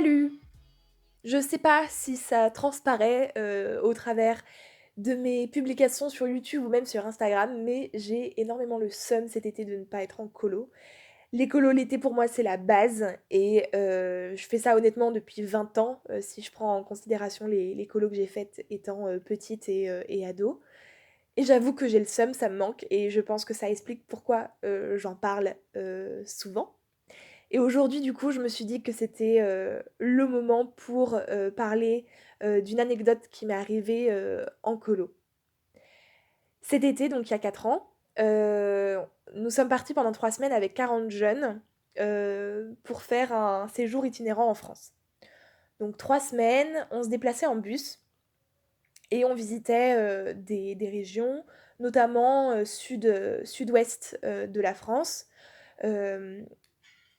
Salut! Je sais pas si ça transparaît, au travers de mes publications sur YouTube ou même sur Instagram, mais j'ai énormément le seum cet été de ne pas être en colo. Les colos l'été pour moi c'est la base et je fais ça honnêtement depuis 20 ans, si je prends en considération les colos que j'ai faites étant, petite et ado. Et j'avoue que j'ai le seum, ça me manque et je pense que ça explique pourquoi, j'en parle, souvent. Et aujourd'hui, du coup, je me suis dit que c'était, le moment pour, parler, d'une anecdote qui m'est arrivée, en colo. Cet été, donc il y a 4 ans, nous sommes partis pendant 3 semaines avec 40 jeunes, pour faire un séjour itinérant en France. Donc 3 semaines, on se déplaçait en bus et on visitait, des régions, notamment, sud-ouest, de la France. Hem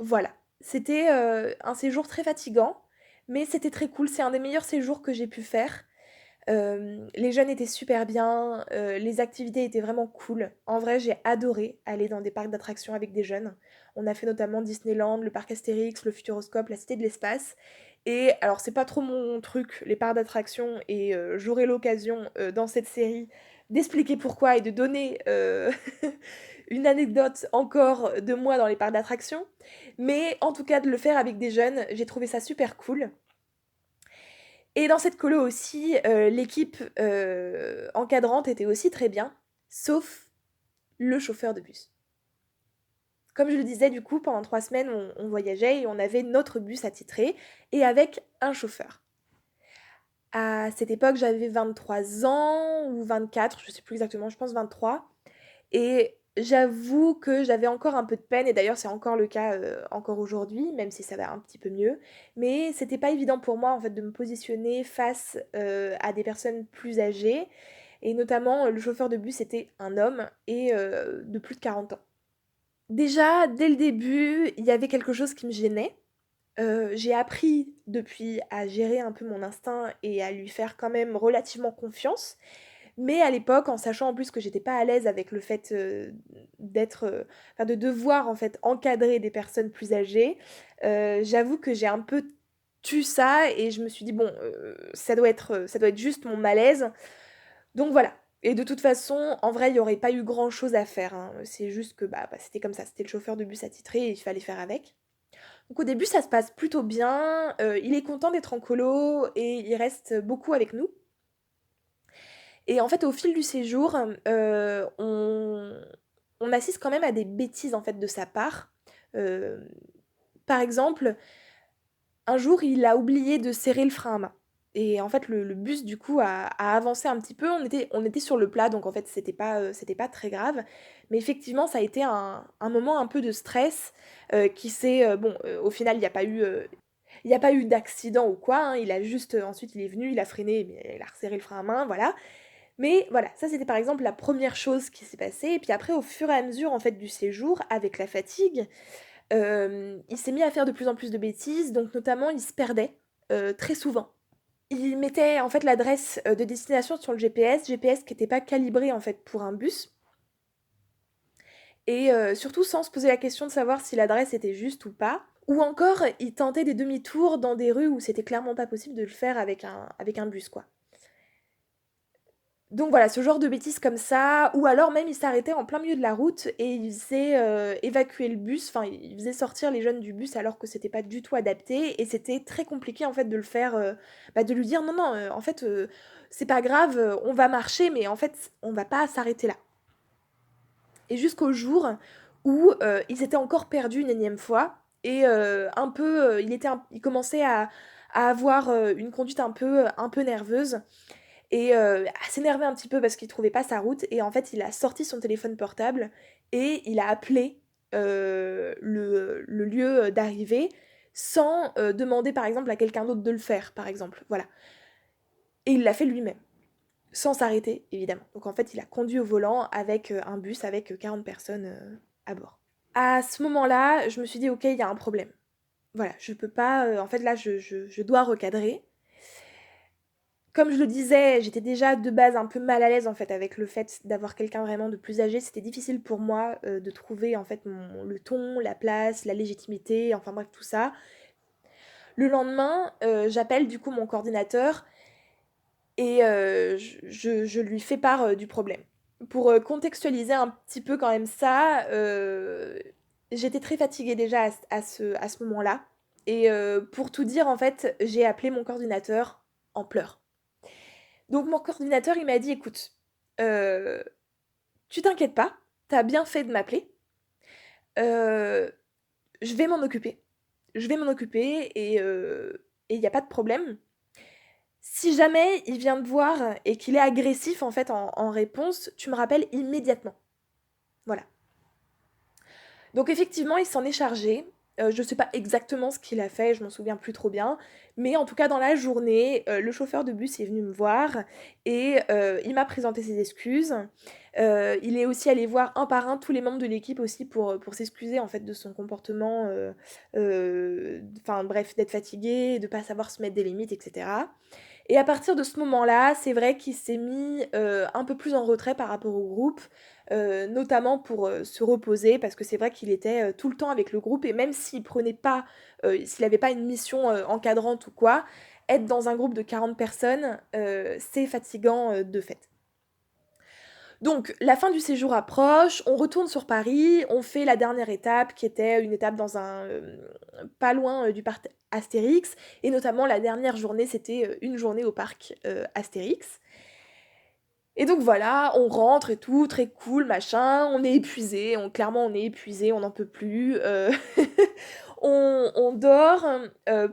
Voilà, c'était, un séjour très fatigant, mais c'était très cool. C'est un des meilleurs séjours que j'ai pu faire. Les jeunes étaient super bien, les activités étaient vraiment cool. En vrai, j'ai adoré aller dans des parcs d'attractions avec des jeunes. On a fait notamment Disneyland, le parc Astérix, le Futuroscope, la Cité de l'espace et alors c'est pas trop mon truc, les parcs d'attractions et j'aurai l'occasion, dans cette série d'expliquer pourquoi et de donner, une anecdote encore de moi dans les parcs d'attractions. Mais en tout cas de le faire avec des jeunes, j'ai trouvé ça super cool. Et dans cette colo aussi, l'équipe, encadrante était aussi très bien, sauf le chauffeur de bus. Comme je le disais, du coup, pendant 3 semaines, on voyageait et on avait notre bus attitré et avec un chauffeur. À cette époque, j'avais 23 ans ou 24, je sais plus exactement, je pense 23 et j'avoue que j'avais encore un peu de peine et d'ailleurs c'est encore le cas, encore aujourd'hui, même si ça va un petit peu mieux. Mais c'était pas évident pour moi, en fait, de me positionner face, à des personnes plus âgées et notamment, le chauffeur de bus était un homme et de plus de 40 ans. Déjà, dès le début, il y avait quelque chose qui me gênait. J'ai appris depuis à gérer un peu mon instinct et à lui faire quand même relativement confiance. Mais à l'époque, en sachant en plus que j'étais pas à l'aise avec le fait, d'être, enfin de devoir en fait encadrer des personnes plus âgées, j'avoue que j'ai un peu tu ça et je me suis dit: «Bon, ça doit être juste mon malaise». Donc voilà et de toute façon, en vrai, il y aurait pas eu grand chose à faire, hein. C'est juste que, c'était comme ça, c'était le chauffeur de bus attitré et il fallait faire avec. Donc au début, ça se passe plutôt bien, il est content d'être en colo et il reste beaucoup avec nous. Et en fait, au fil du séjour, on assiste quand même à des bêtises, en fait, de sa part. Hem, Par exemple, un jour, il a oublié de serrer le frein à main et en fait, le bus, du coup, a avancé un petit peu. On était sur le plat, donc en fait, c'était pas très grave. Mais effectivement, ça a été un moment un peu de stress, qui s'est, au final, il y a pas eu d'accident ou quoi, hein. Il a juste, ensuite, il est venu, il a freiné, mais il a resserré le frein à main, voilà. Mais voilà, ça c'était par exemple la première chose qui s'est passée et puis après au fur et à mesure en fait du séjour, avec la fatigue, il s'est mis à faire de plus en plus de bêtises, donc notamment il se perdait, très souvent. Il mettait en fait l'adresse, de destination sur le GPS qui était pas calibré en fait pour un bus et surtout sans se poser la question de savoir si l'adresse était juste ou pas. Ou encore, il tentait des demi-tours dans des rues où c'était clairement pas possible de le faire avec un bus quoi. Donc voilà, ce genre de bêtises comme ça, ou alors même il s'arrêtait en plein milieu de la route et il faisait, évacuer le bus, enfin il faisait sortir les jeunes du bus alors que c'était pas du tout adapté et c'était très compliqué en fait de le faire, de lui dire: «Non, non, en fait, c'est pas grave, on va marcher mais en fait on va pas s'arrêter là». Et jusqu'au jour où, il s'était encore perdu une énième fois et un peu, il commençait à avoir, une conduite un peu nerveuse et à s'énerver un petit peu parce qu'il trouvait pas sa route et en fait, il a sorti son téléphone portable et il a appelé, le lieu, d'arrivée sans, demander par exemple à quelqu'un d'autre de le faire, par exemple, voilà. Et il l'a fait lui-même, sans s'arrêter évidemment. Donc en fait, il a conduit au volant avec, un bus avec, 40 personnes, à bord. À ce moment-là, je me suis dit: «OK, il y a un problème. Voilà, je peux pas, en fait là, je dois recadrer». Comme je le disais, j'étais déjà de base un peu mal à l'aise en fait avec le fait d'avoir quelqu'un vraiment de plus âgé. C'était difficile pour moi, de trouver en fait le ton, la place, la légitimité, enfin bref tout ça. Le lendemain, j'appelle du coup mon coordinateur et je lui fais part, du problème. Pour, contextualiser un petit peu quand même ça, j'étais très fatiguée déjà à ce moment-là et pour tout dire, en fait, j'ai appelé mon coordinateur en pleurs. Donc mon coordinateur, il m'a dit: «Écoute, heu, tu t'inquiètes pas, tu as bien fait de m'appeler, heu, je vais m'en occuper. Je vais m'en occuper et il y a pas de problème. Si jamais il vient te voir et qu'il est agressif, en fait, en réponse, tu me rappelles immédiatement». Voilà. Donc effectivement, il s'en est chargé. Je sais pas exactement ce qu'il a fait, je m'en souviens plus trop bien, mais en tout cas dans la journée, le chauffeur de bus est venu me voir et il m'a présenté ses excuses. Il est aussi allé voir un par un tous les membres de l'équipe aussi pour s'excuser en fait de son comportement, enfin bref, d'être fatigué, de pas savoir se mettre des limites et cetera. Et à partir de ce moment-là, c'est vrai qu'il s'est mis, un peu plus en retrait par rapport au groupe, notamment pour, se reposer parce que c'est vrai qu'il était, tout le temps avec le groupe et même s'il prenait pas, s'il avait pas une mission, encadrante ou quoi, être dans un groupe de 40 personnes, c'est fatigant, de fait. Donc la fin du séjour approche, on retourne sur Paris, on fait la dernière étape qui était une étape dans un, pas loin, du parc Astérix et notamment la dernière journée, c'était, une journée au parc, Astérix et donc voilà, on rentre et tout, très cool, machin, on est épuisé, clairement on est épuisé, on n'en peut plus, on dort,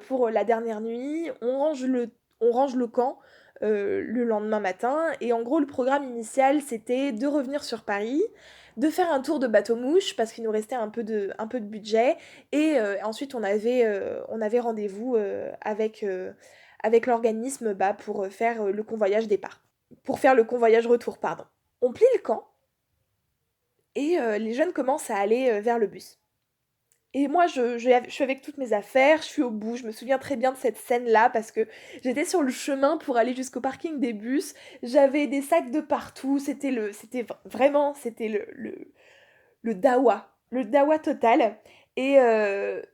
pour la dernière nuit, on range le camp, le lendemain matin et en gros le programme initial c'était de revenir sur Paris, de faire un tour de bateau-mouche parce qu'il nous restait un peu de budget et ensuite on avait rendez-vous, avec l'organisme, bah, pour, faire, le convoyage départ. Pour faire le convoyage retour, pardon. On plie le camp et les jeunes commencent à aller, vers le bus. Et moi, je suis avec toutes mes affaires, je suis au bout. Je me souviens très bien de cette scène-là parce que j'étais sur le chemin pour aller jusqu'au parking des bus. J'avais des sacs de partout. Vraiment, c'était le dawa total. Et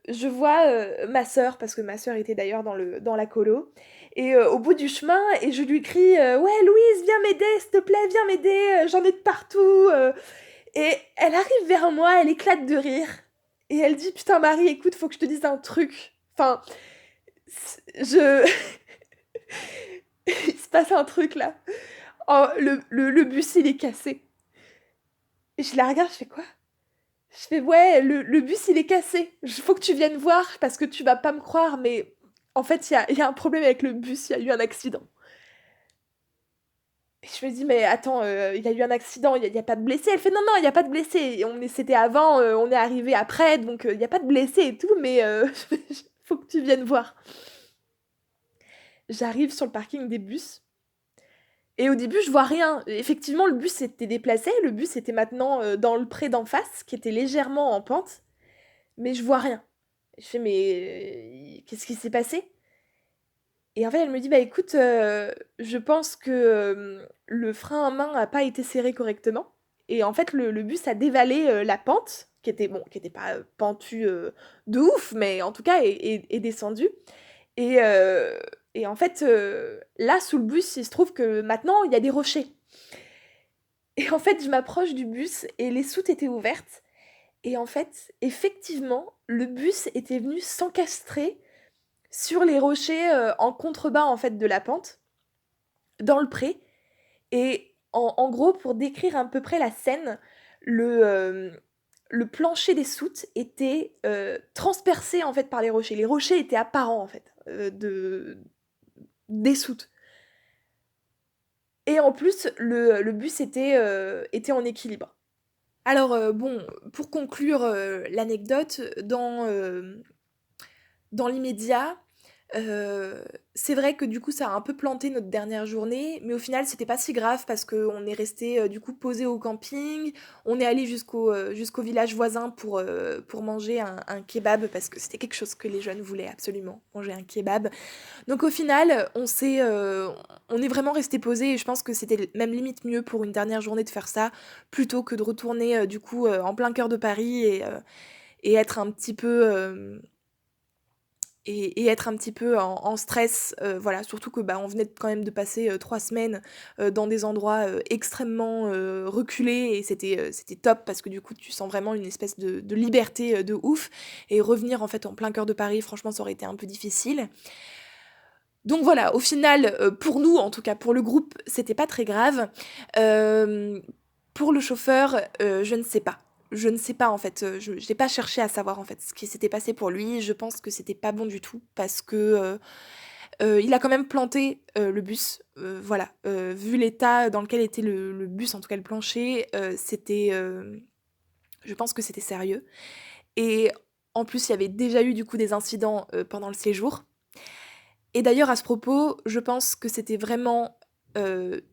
je vois ma sœur, parce que ma sœur était d'ailleurs dans la colo, et au bout du chemin, et je lui crie ouais, Louise, viens m'aider, s'il te plaît, viens m'aider, j'en ai de partout. Et elle arrive vers moi, elle éclate de rire. Et elle dit, putain Marie, écoute, faut que je te dise un truc. Enfin, je... il se passe un truc là. Oh, le bus, il est cassé. Et je la regarde, je fais quoi? Je fais, ouais, le bus, il est cassé. Il faut que tu viennes voir parce que tu vas pas me croire, mais en fait, il y a un problème avec le bus, il y a eu un accident. Et je me dis, mais attends, il y a eu un accident, il y a pas de blessés. Elle fait, non, non, il y a pas de blessés. C'était avant, on est arrivé après, donc il y a pas de blessés et tout, mais faut que tu viennes voir. J'arrive sur le parking des bus. Et au début, je vois rien. Effectivement, le bus s'était déplacé. Le bus était maintenant dans le pré d'en face, qui était légèrement en pente. Mais je vois rien. Je fais, mais qu'est-ce qui s'est passé? Et en fait, elle me dit, bah écoute, je pense que le frein à main a pas été serré correctement. Et en fait, le bus a dévalé la pente, qui était, bon, qui était pas pentue de ouf, mais en tout cas est descendu. Et, euh, et en fait, là, sous le bus, il se trouve que maintenant, il y a des rochers. Et en fait, je m'approche du bus et les soutes étaient ouvertes. Et en fait, effectivement, le bus était venu s'encastrer sur les rochers en contrebas en fait de la pente, dans le pré. Et en gros, pour décrire à peu près la scène, le plancher des soutes était transpercé en fait par les rochers. Les rochers étaient apparents en fait des soutes. Et en plus, le bus était en équilibre. Alors bon, pour conclure l'anecdote, dans l'immédiat, Heu, c'est vrai que du coup ça a un peu planté notre dernière journée, mais au final c'était pas si grave parce qu'on est resté du coup posé au camping. On est allé jusqu'au village voisin pour manger un kebab parce que c'était quelque chose que les jeunes voulaient absolument, manger un kebab. Donc au final, on est vraiment resté posé et je pense que c'était même limite mieux pour une dernière journée de faire ça, plutôt que de retourner, du coup, en plein cœur de Paris et être un petit peu, et être un petit peu en stress, voilà. Surtout que, bah, on venait quand même de passer, 3 semaines, dans des endroits, extrêmement, reculés et c'était top parce que du coup, tu sens vraiment une espèce de liberté, de ouf et revenir en fait en plein cœur de Paris, franchement, ça aurait été un peu difficile. Donc voilà, au final, pour nous, en tout cas pour le groupe, c'était pas très grave. Hem, pour le chauffeur, je ne sais pas. Je ne sais pas en fait, je j'ai pas cherché à savoir en fait ce qui s'était passé pour lui. Je pense que c'était pas bon du tout parce que, il a quand même planté, le bus, voilà. Vu l'état dans lequel était le bus, en tout cas le plancher, c'était, je pense que c'était sérieux et en plus, il y avait déjà eu du coup des incidents, pendant le séjour. Et d'ailleurs, à ce propos, je pense que c'était vraiment, heu,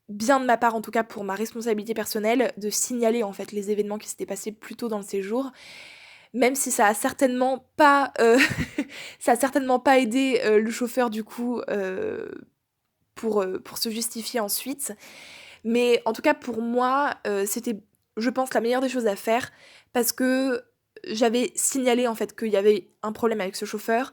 bien de ma part, en tout cas pour ma responsabilité personnelle, de signaler, en fait, les événements qui s'étaient passés plus tôt dans le séjour. Même si ça a certainement pas, ça a certainement pas aidé, le chauffeur du coup, pour se justifier ensuite. Mais en tout cas pour moi, c'était, je pense, la meilleure des choses à faire parce que j'avais signalé, en fait, qu'il y avait un problème avec ce chauffeur.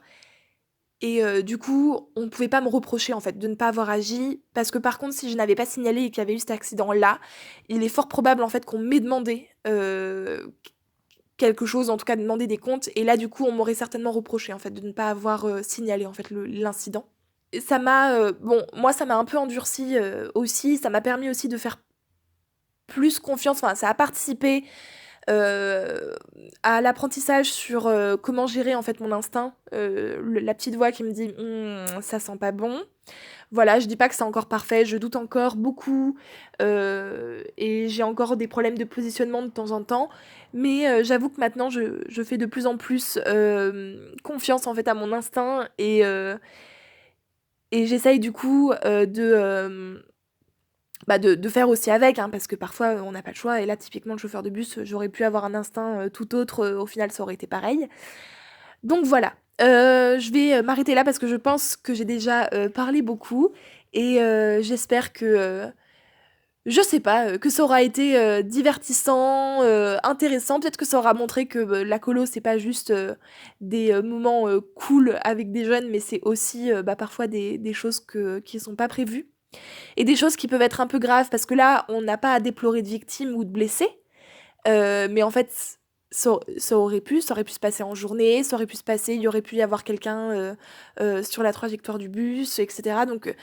Et du coup, on pouvait pas me reprocher, en fait, de ne pas avoir agi parce que, par contre, si je n'avais pas signalé et qu'il y avait eu cet accident-là, il est fort probable, en fait, qu'on m'ait demandé, quelque chose, en tout cas demandé des comptes et là, du coup, on m'aurait certainement reproché, en fait, de ne pas avoir, signalé, en fait, le l'incident. Et ça m'a, bon, moi, ça m'a un peu endurcie, aussi, ça m'a permis aussi de faire plus confiance, enfin, ça a participé heu, à l'apprentissage sur, comment gérer en fait mon instinct, le la petite voix qui me dit: Ça sent pas bon». Voilà, je dis pas que c'est encore parfait, je doute encore beaucoup, et j'ai encore des problèmes de positionnement de temps en temps. Mais, j'avoue que maintenant je fais de plus en plus, confiance en fait à mon instinct et j'essaye du coup, bah, de faire aussi avec, hein, parce que parfois, on n'a pas le choix et là, typiquement, le chauffeur de bus, j'aurais pu avoir un instinct, tout autre, au final, ça aurait été pareil. Donc voilà, je vais, m'arrêter là parce que je pense que j'ai déjà, parlé beaucoup et j'espère que, je sais pas, que ça aura été, divertissant, intéressant. Peut-être que ça aura montré que, la colo, c'est pas juste, des, moments, cool avec des jeunes, mais c'est aussi, bah, parfois des choses qui sont pas prévues. Et des choses qui peuvent être un peu graves parce que là, on n'a pas à déplorer de victimes ou de blessés, mais en fait, ça aurait pu se passer en journée, ça aurait pu se passer il y aurait pu y avoir quelqu'un, sur la trajectoire du bus et cetera donc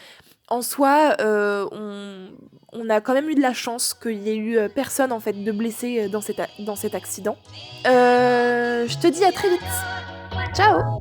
en soi, on a quand même eu de la chance qu'il y ait eu, personne en fait de blessé, dans cet accident. Je te dis à très vite. Ciao.